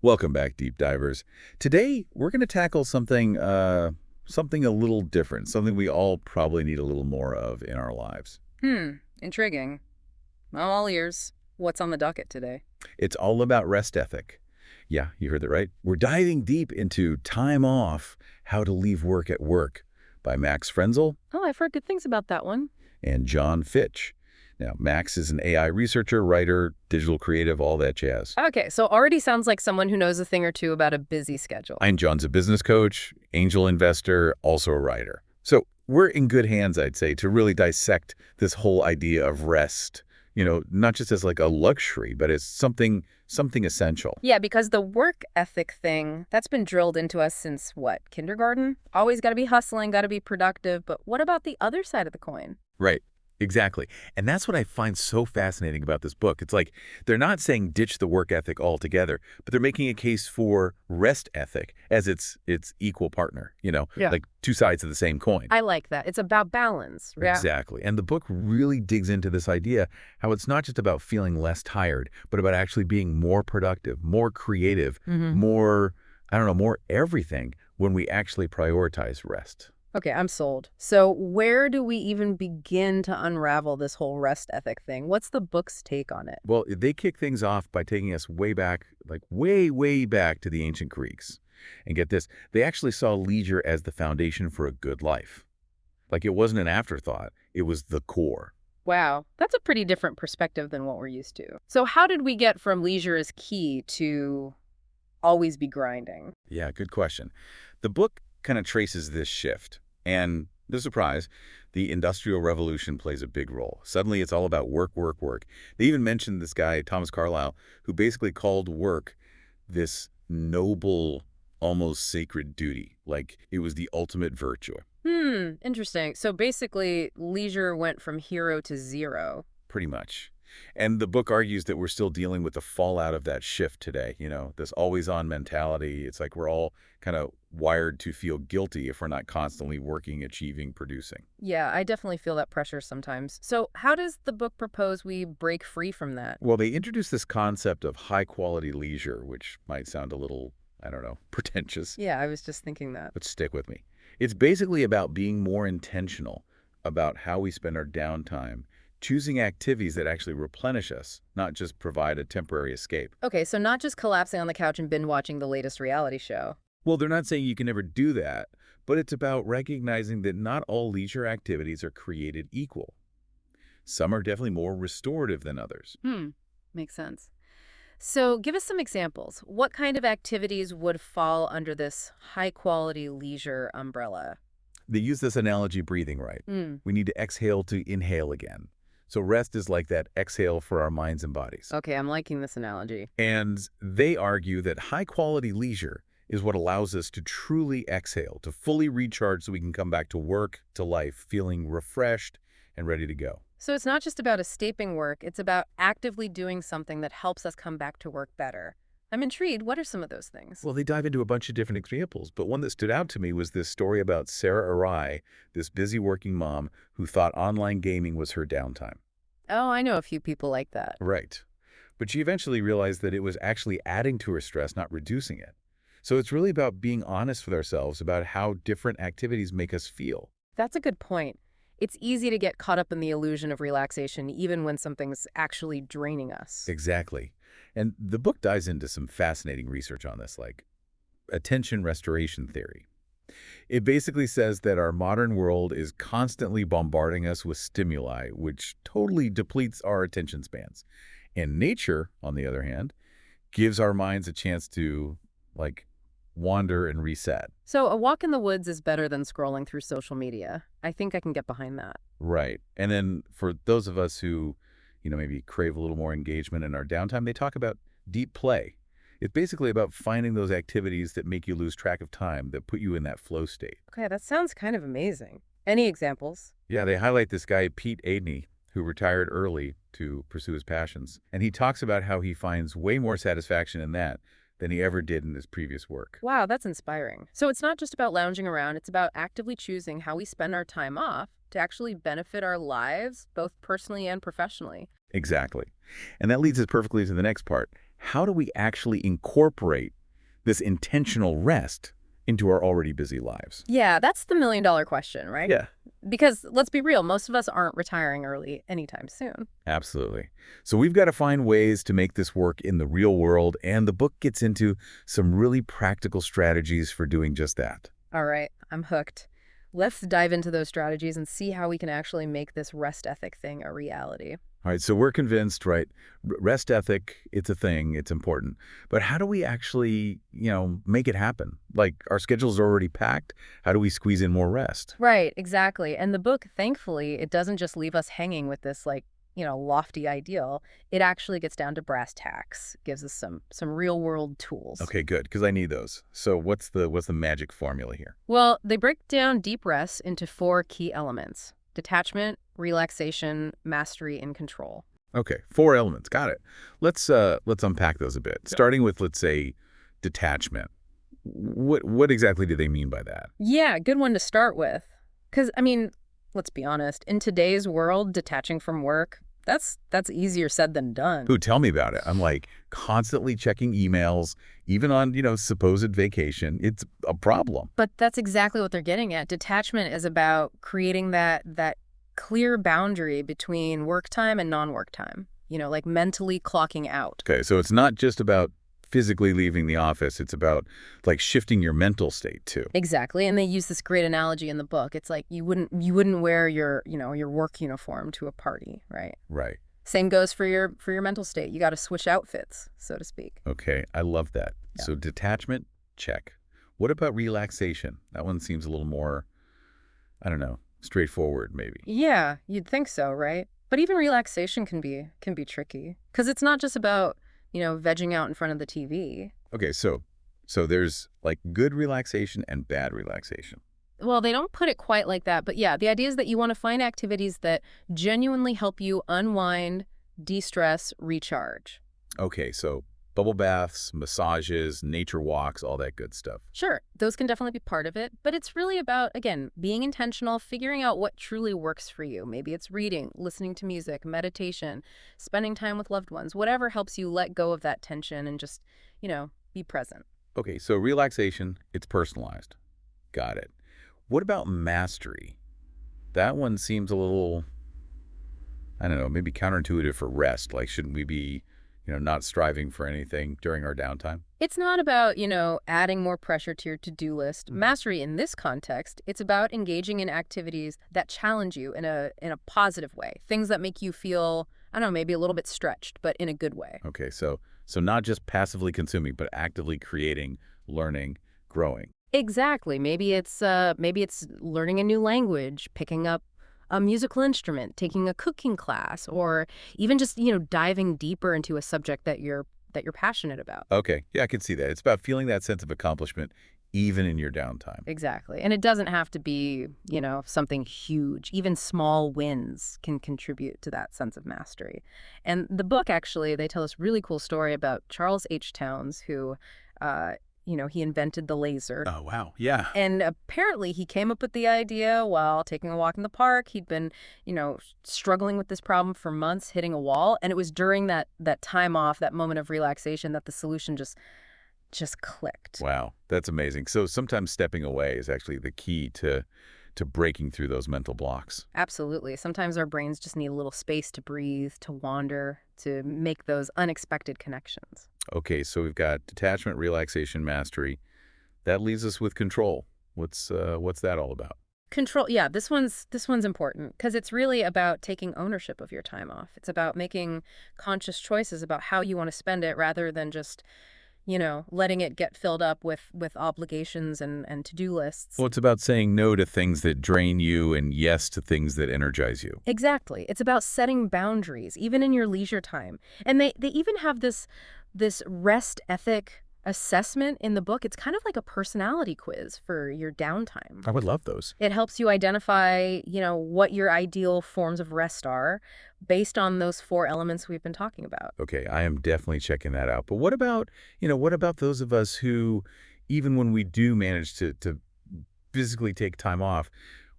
Welcome back, deep divers. Today, we're going to tackle something a little different, something we all probably need a little more of in our lives. Intriguing. I'm all ears. What's on the docket today? It's all about rest ethic. Yeah, you heard that right. We're diving deep into Time Off, How to Leave Work at Work by Max Frenzel Oh, I've heard good things about that one. and John Fitch. Now, Max is an AI researcher, writer, digital creative, all that jazz. Okay, so already sounds like someone who knows a thing or two about a busy schedule. And John's a business coach, angel investor, also a writer. So we're in good hands, I'd say, to really dissect this whole idea of rest, not just as like a luxury, but as something essential. Yeah, because the work ethic thing, that's been drilled into us since what, kindergarten? Always got to be hustling, got to be productive, but what about the other side of the coin? Right. Exactly. And that's what I find so fascinating about this book. It's like they're not saying ditch the work ethic altogether, but they're making a case for rest ethic as its equal partner, Yeah. like two sides of the same coin. I like that. It's about balance. Yeah. Exactly. And the book really digs into this idea, how it's not just about feeling less tired, but about actually being more productive, more creative, more, I don't know, more everything when we actually prioritize rest. Okay, I'm sold. So where do we even begin to unravel this whole rest ethic thing? What's the book's take on it? Well, they kick things off by taking us way back, like way, way back to the ancient Greeks. And get this, they actually saw leisure as the foundation for a good life. Like it wasn't an afterthought, it was the core. Wow, that's a pretty different perspective than what we're used to. So how did we get from leisure is key to always be grinding? Yeah, good question. The book kind of traces this shift. And no surprise, the Industrial Revolution plays a big role. Suddenly, it's all about work, work, work. They even mentioned this guy, Thomas Carlyle, who basically called work this noble, almost sacred duty, like it was the ultimate virtue. Interesting. So basically, leisure went from hero to zero. Pretty much. And the book argues that we're still dealing with the fallout of that shift today, this always-on mentality. It's like we're all kind of wired to feel guilty if we're not constantly working, achieving, producing. Yeah, I definitely feel that pressure sometimes. So how does the book propose we break free from that? Well, they introduce this concept of high-quality leisure, which might sound a little, I don't know, pretentious, Yeah, I was just thinking that. but stick with me. It's basically about being more intentional about how we spend our downtime, choosing activities that actually replenish us, not just provide a temporary escape. Okay, so not just collapsing on the couch and binge watching the latest reality show. Well, they're not saying you can never do that, but it's about recognizing that not all leisure activities are created equal. Some are definitely more restorative than others. Makes sense. So give us some examples. What kind of activities would fall under this high-quality leisure umbrella? They use this analogy breathing right. We need to exhale to inhale again. So rest is like that exhale for our minds and bodies. Okay, I'm liking this analogy. And they argue that high-quality leisure is what allows us to truly exhale, to fully recharge so we can come back to work, to life, feeling refreshed and ready to go. So it's not just about escaping work, it's about actively doing something that helps us come back to work better. I'm intrigued. What are some of those things? Well, they dive into a bunch of different examples, but one that stood out to me was this story about Sarah Arai, this busy working mom who thought online gaming was her downtime. Oh, I know a few people like that. Right. But she eventually realized that it was actually adding to her stress, not reducing it. So it's really about being honest with ourselves about how different activities make us feel. That's a good point. It's easy to get caught up in the illusion of relaxation even when something's actually draining us. Exactly. And the book dives into some fascinating research on this, like attention restoration theory. It basically says that our modern world is constantly bombarding us with stimuli, which totally depletes our attention spans. And nature, on the other hand, gives our minds a chance to, like, wander and reset. So a walk in the woods is better than scrolling through social media. I think I can get behind that. Right. And then for those of us who, maybe crave a little more engagement in our downtime, they talk about deep play. It's basically about finding those activities that make you lose track of time, that put you in that flow state. Okay, that sounds kind of amazing. Any examples? Yeah, they highlight this guy, Pete Adeney, who retired early to pursue his passions. And he talks about how he finds way more satisfaction in that than he ever did in his previous work. Wow, that's inspiring. So it's not just about lounging around, it's about actively choosing how we spend our time off to actually benefit our lives, both personally and professionally. Exactly. And that leads us perfectly to the next part, how do we actually incorporate this intentional rest into our already busy lives? Yeah, that's the million-dollar question, right? Yeah. Because let's be real, most of us aren't retiring early anytime soon. Absolutely. So we've got to find ways to make this work in the real world, and the book gets into some really practical strategies for doing just that. All right, I'm hooked. Let's dive into those strategies and see how we can actually make this rest ethic thing a reality. All right, so we're convinced, right? Rest ethic, it's a thing, it's important. But how do we actually, make it happen? Like our schedules are already packed. How do we squeeze in more rest? Right, exactly. And the book, thankfully, it doesn't just leave us hanging with this lofty ideal. It actually gets down to brass tacks, gives us some real-world tools. Okay, good, because I need those. So what's the magic formula here? Well, they break down deep rest into 4 key elements: detachment, relaxation, mastery, and control. Okay, 4 elements. Got it. Let's unpack those a bit. Starting with, let's say, detachment. What exactly do they mean by that? Yeah, good one to start with. Because, let's be honest, in today's world, detaching from work, that's easier said than done. Ooh, tell me about it. I'm like constantly checking emails, even on, supposed vacation. It's a problem. But that's exactly what they're getting at. Detachment is about creating that clear boundary between work time and non-work time. Like mentally clocking out. Okay, so it's not just about physically leaving the office. It's about like shifting your mental state too. Exactly, and they use this great analogy in the book. It's like you wouldn't wear your work uniform to a party, right? Right. Same goes for your mental state. You got to switch outfits, so to speak. Okay, I love that. Yeah. So detachment, check. What about relaxation? That one seems a little more, I don't know, straightforward maybe. Yeah, you'd think so, right? But even relaxation can be tricky because it's not just about vegging out in front of the TV. Okay, so there's like good relaxation and bad relaxation. Well, they don't put it quite like that, but yeah, the idea is that you want to find activities that genuinely help you unwind, de-stress, recharge. Okay, so bubble baths, massages, nature walks, all that good stuff. Sure, those can definitely be part of it, but it's really about, again, being intentional, figuring out what truly works for you. Maybe it's reading, listening to music, meditation, spending time with loved ones, whatever helps you let go of that tension and just, be present. Okay, so relaxation, it's personalized. Got it. What about mastery? That one seems a little, I don't know, maybe counterintuitive for rest. Like, shouldn't we be, not striving for anything during our downtime? It's not about, adding more pressure to your to-do list. Mastery in this context, it's about engaging in activities that challenge you in a positive way. Things that make you feel, I don't know, maybe a little bit stretched, but in a good way. Okay, so not just passively consuming, but actively creating, learning, growing. Exactly. Maybe it's learning a new language, picking up a musical instrument, taking a cooking class, or even just, diving deeper into a subject that you're passionate about. Okay, yeah, I can see that. It's about feeling that sense of accomplishment even in your downtime. Exactly. And it doesn't have to be, something huge. Even small wins can contribute to that sense of mastery. And the book, actually, they tell this really cool story about Charles H. Towns, who, he invented the laser. Oh, wow. Yeah. And apparently he came up with the idea while taking a walk in the park. He'd been, struggling with this problem for months, hitting a wall. And it was during that time off, that moment of relaxation, that the solution just clicked. Wow, that's amazing. So sometimes stepping away is actually the key to breaking through those mental blocks. Absolutely. Sometimes our brains just need a little space to breathe, to wander, to make those unexpected connections. Okay, so we've got detachment, relaxation, mastery. That leaves us with control. What's that all about? Control, yeah, this one's important because it's really about taking ownership of your time off. It's about making conscious choices about how you want to spend it rather than just, letting it get filled up with obligations and to-do lists. Well, it's about saying no to things that drain you and yes to things that energize you. Exactly. It's about setting boundaries, even in your leisure time. And they even have this rest ethic assessment in the book. It's kind of like a personality quiz for your downtime. I would love those. It helps you identify, what your ideal forms of rest are based on those 4 elements we've been talking about. Okay, I am definitely checking that out. But what about, those of us who, even when we do manage to physically take time off,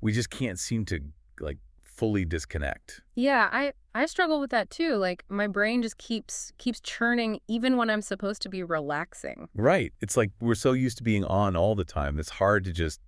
we just can't seem to, like, fully disconnect. Yeah, I struggle with that too. Like my brain just keeps churning even when I'm supposed to be relaxing. Right. It's like we're so used to being on all the time. It's hard to just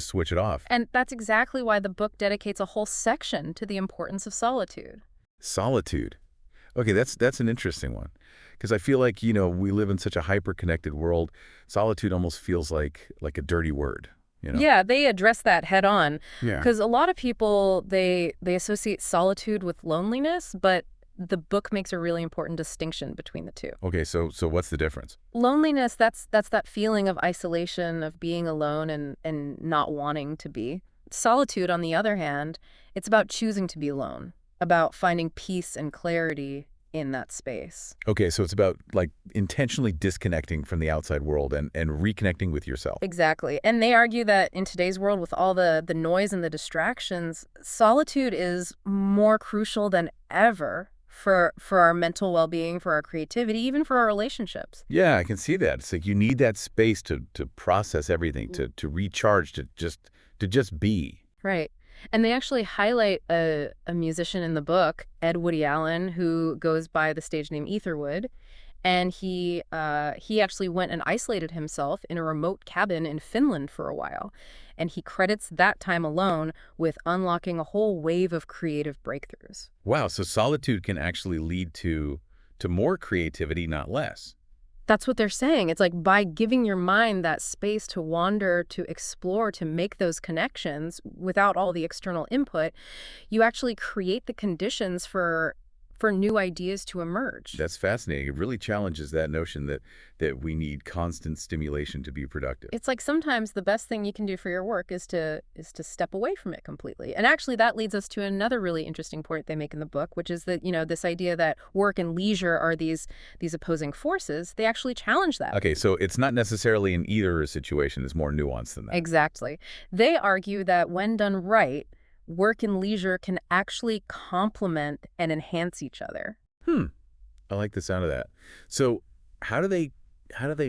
switch it off. And that's exactly why the book dedicates a whole section to the importance of solitude. Solitude. Okay, that's an interesting one. Because I feel like, we live in such a hyper-connected world. Solitude almost feels like a dirty word. Yeah, they address that head on. Yeah. Because a lot of people, they associate solitude with loneliness, but the book makes a really important distinction between the two. Okay, so what's the difference? Loneliness, that's that feeling of isolation, of being alone and not wanting to be. Solitude, on the other hand, it's about choosing to be alone, about finding peace and clarity in that space. Okay, so it's about like intentionally disconnecting from the outside world and reconnecting with yourself. Exactly. And they argue that in today's world, with all the noise and the distractions, solitude is more crucial than ever for our mental well-being, for our creativity, even for our relationships. Yeah, I can see that. It's like you need that space to process everything, to recharge, to just be. Right. And they actually highlight a musician in the book, Ed Woody Allen, who goes by the stage name Etherwood. And he actually went and isolated himself in a remote cabin in Finland for a while. And he credits that time alone with unlocking a whole wave of creative breakthroughs. Wow, so solitude can actually lead to more creativity, not less. That's what they're saying. It's like by giving your mind that space to wander, to explore, to make those connections without all the external input, you actually create the conditions for new ideas to emerge. That's fascinating. It really challenges that notion that we need constant stimulation to be productive. It's like sometimes the best thing you can do for your work is to step away from it completely. And actually that leads us to another really interesting point they make in the book, which is that, this idea that work and leisure are these opposing forces. They actually challenge that. Okay, so it's not necessarily an either situation. There's more nuance than that. Exactly. They argue that when done right, work and leisure can actually complement and enhance each other. I like the sound of that. So how do they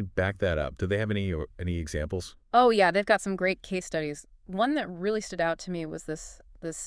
back that up? Do they have any examples? Oh yeah, they've got some great case studies. One that really stood out to me was this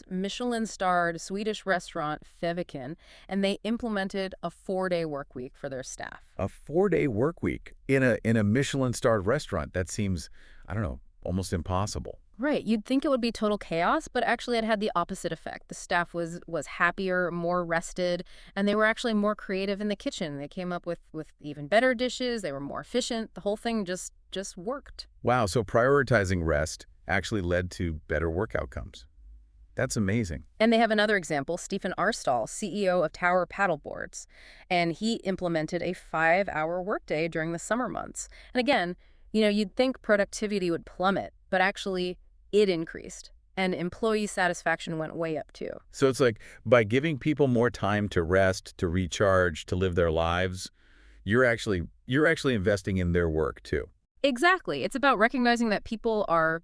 Michelin-starred Swedish restaurant, Fäviken, and they implemented a 4-day work week for their staff. A 4-day work week in a Michelin-starred restaurant. That seems, I don't know, almost impossible. Right. You'd think it would be total chaos, but actually it had the opposite effect. The staff was happier, more rested, and they were actually more creative in the kitchen. They came up with even better dishes. They were more efficient. The whole thing just worked. Wow, so prioritizing rest actually led to better work outcomes. That's amazing. And they have another example, Stephen Arstall, CEO of Tower Paddleboards, and he implemented a 5-hour workday during the summer months. And again, you'd think productivity would plummet, but actually it increased, and employee satisfaction went way up too. So it's like by giving people more time to rest, to recharge, to live their lives, you're actually investing in their work too. Exactly. It's about recognizing that people are,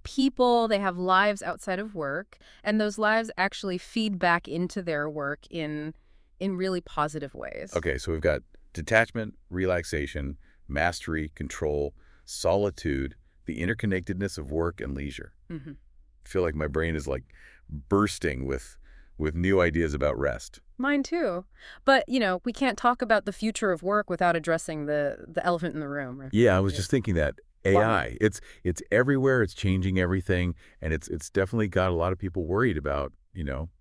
people, they have lives outside of work, and those lives actually feed back into their work in really positive ways. Okay, so we've got detachment, relaxation, mastery, control, solitude, the interconnectedness of work and leisure. Mm-hmm. I feel like my brain is like bursting with new ideas about rest. Mine too. But, we can't talk about the future of work without addressing the elephant in the room. Right? Yeah, I was just thinking that. AI, it's everywhere, it's changing everything, and it's definitely got a lot of people worried about,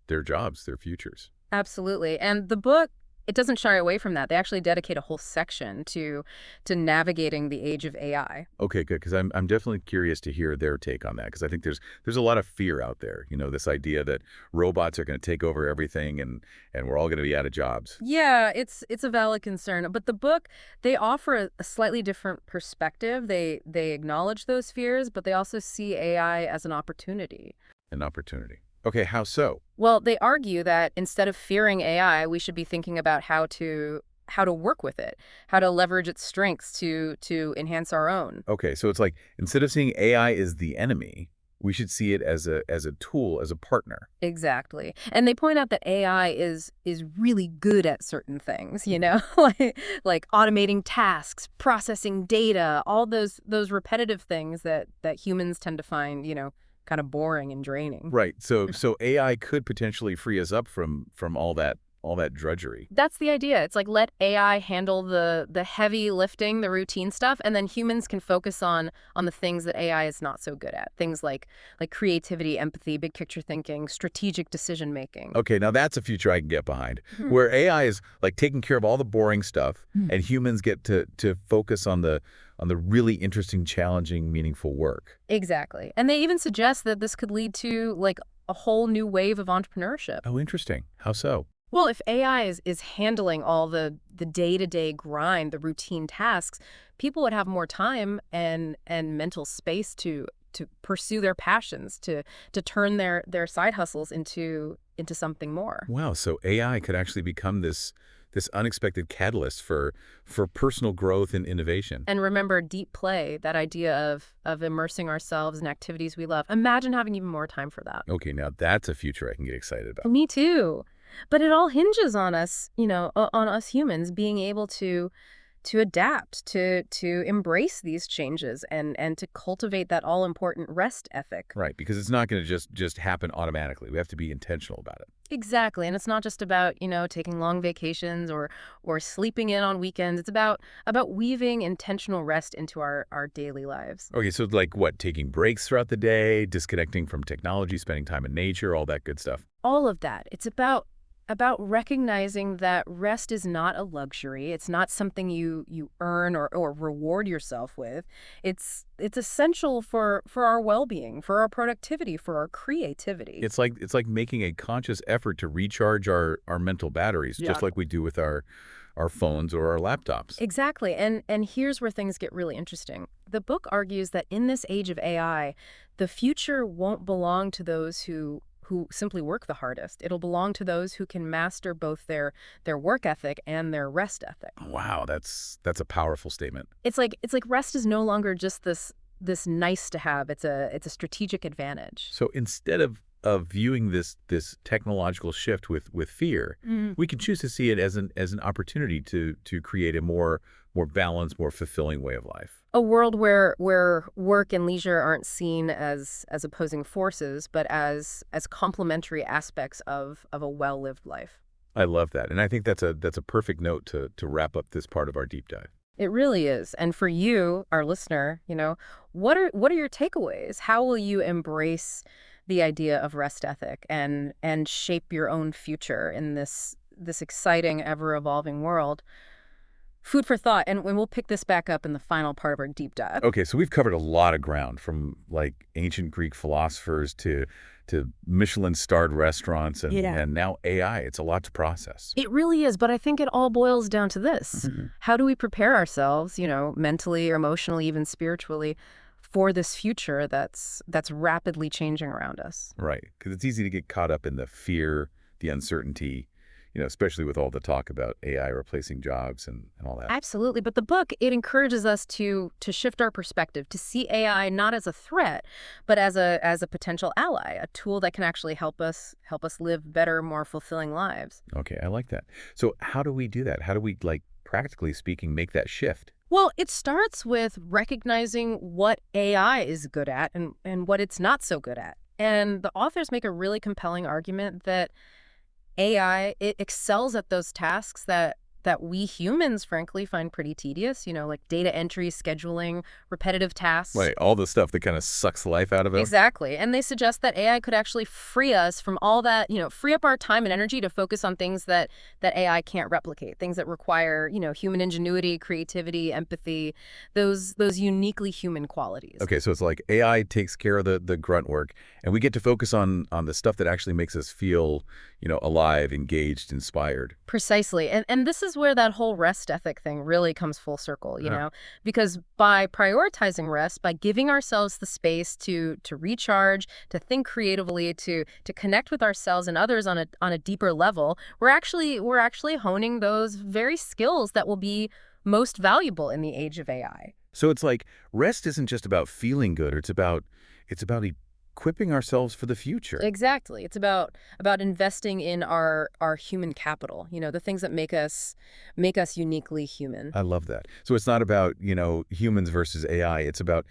their jobs, their futures. Absolutely. And the book, it doesn't shy away from that. They actually dedicate a whole section to navigating the age of AI. Okay, good, because I'm definitely curious to hear their take on that, because I think there's a lot of fear out there, this idea that robots are going to take over everything and we're all going to be out of jobs. Yeah, it's a valid concern. But the book, they offer a slightly different perspective. They acknowledge those fears, but they also see AI as an opportunity. An opportunity. Okay, how so? Well, they argue that instead of fearing AI, we should be thinking about how to work with it, how to leverage its strengths to enhance our own. Okay, so it's like instead of seeing AI as the enemy, we should see it as a tool, as a partner. Exactly. And they point out that AI is really good at certain things, like automating tasks, processing data, all those repetitive things that humans tend to find, kind of boring and draining. Right. So AI could potentially free us up from all that drudgery. That's the idea. It's like let AI handle the heavy lifting, the routine stuff, and then humans can focus on the things that AI is not so good at. Things like creativity, empathy, big picture thinking, strategic decision making. Okay, now that's a future I can get behind, Hmm. where AI is like taking care of all the boring stuff, and humans get to focus on the really interesting, challenging, meaningful work. Exactly. And they even suggest that this could lead to like a whole new wave of entrepreneurship. Oh, interesting. How so? Well, if AI is handling all the day-to-day grind, the routine tasks, people would have more time and mental space to pursue their passions, to turn their side hustles into something more. Wow, so AI could actually become this unexpected catalyst for personal growth and innovation. And remember, deep play, that idea of immersing ourselves in activities we love. Imagine having even more time for that. Okay, now that's a future I can get excited about. Me too. But it all hinges on us, on us humans being able to adapt, to embrace these changes and to cultivate that all-important rest ethic. Right, because it's not going to just happen automatically. We have to be intentional about it. Exactly. And it's not just about, taking long vacations or sleeping in on weekends. It's about weaving intentional rest into our daily lives. Okay, so like what, taking breaks throughout the day, disconnecting from technology, spending time in nature, all that good stuff. All of that. It's about recognizing that rest is not a luxury. It's not something you earn or reward yourself with. It's essential for our well-being, for our productivity, for our creativity. It's like making a conscious effort to recharge our mental batteries, just like we do with our phones or our laptops. Exactly. And here's where things get really interesting. The book argues that in this age of AI, the future won't belong to those who simply work the hardest. It'll belong to those who can master both their work ethic and their rest ethic. Wow, that's a powerful statement. It's like rest is no longer just this nice to have. It's a strategic advantage. So instead of viewing this technological shift with fear, we can choose to see it as an opportunity to create a more balanced, more fulfilling way of life. A world where work and leisure aren't seen as opposing forces, but as complementary aspects of a well-lived life. I love that, and I think that's a perfect note to wrap up this part of our deep dive. It really is. And for you, our listener, what are your takeaways? How will you embrace the idea of rest ethic and shape your own future in this exciting, ever-evolving world? Food for thought, and we'll pick this back up in the final part of our deep dive. Okay, so we've covered a lot of ground, from like ancient Greek philosophers to Michelin-starred restaurants and now AI. It's a lot to process. It really is, but I think it all boils down to this. How do we prepare ourselves, mentally or emotionally, even spiritually, for this future that's rapidly changing around us? Right, because it's easy to get caught up in the fear, the uncertainty, especially with all the talk about AI replacing jobs and all that. Absolutely. But the book, it encourages us to shift our perspective, to see AI not as a threat, but as a potential ally, a tool that can actually help us live better, more fulfilling lives. Okay, I like that. So how do we do that? How do we, like, practically speaking, make that shift? Well, it starts with recognizing what AI is good at and what it's not so good at. And the authors make a really compelling argument that AI, it excels at those tasks that we humans, frankly, find pretty tedious, like data entry, scheduling, repetitive tasks. Right, all the stuff that kind of sucks the life out of us. Exactly. And they suggest that AI could actually free us from all that, free up our time and energy to focus on things that AI can't replicate, things that require, human ingenuity, creativity, empathy, those uniquely human qualities. Okay, so it's like AI takes care of the grunt work, and we get to focus on the stuff that actually makes us feel, alive, engaged, inspired. Precisely. And this is where that whole rest ethic thing really comes full circle, because by prioritizing rest, by giving ourselves the space to recharge, to think creatively, to connect with ourselves and others on a deeper level, we're actually honing those very skills that will be most valuable in the age of AI. So it's like rest isn't just about feeling good, it's about equipping ourselves for the future. Exactly. It's about investing in our human capital, the things that make us uniquely human. I love that. So it's not about, humans versus AI. It's about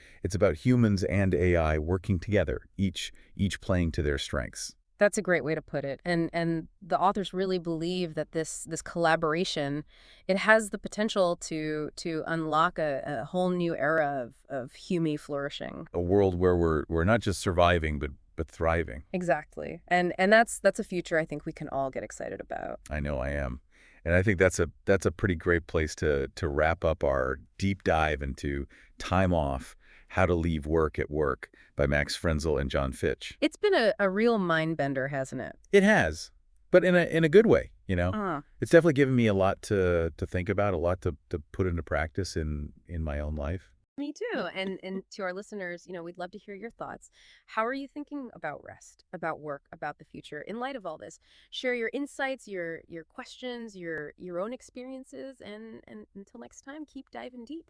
humans and AI working together, each playing to their strengths. That's a great way to put it. And the authors really believe that this collaboration, it has the potential to unlock a whole new era of human flourishing. A world where we're not just surviving but thriving. Exactly. And that's a future I think we can all get excited about. I know I am. And I think that's a pretty great place to wrap up our deep dive into Time Off, How to Leave Work at Work by Max Frenzel and John Fitch. It's been a real mind bender, hasn't it? It has, but in a good way. Uh, It's definitely given me a lot to think about, a lot to put into practice in my own life. Me too. And to our listeners, we'd love to hear your thoughts. How are you thinking about rest, about work, about the future in light of all this? Share your insights, your questions, your own experiences, and until next time, keep diving deep.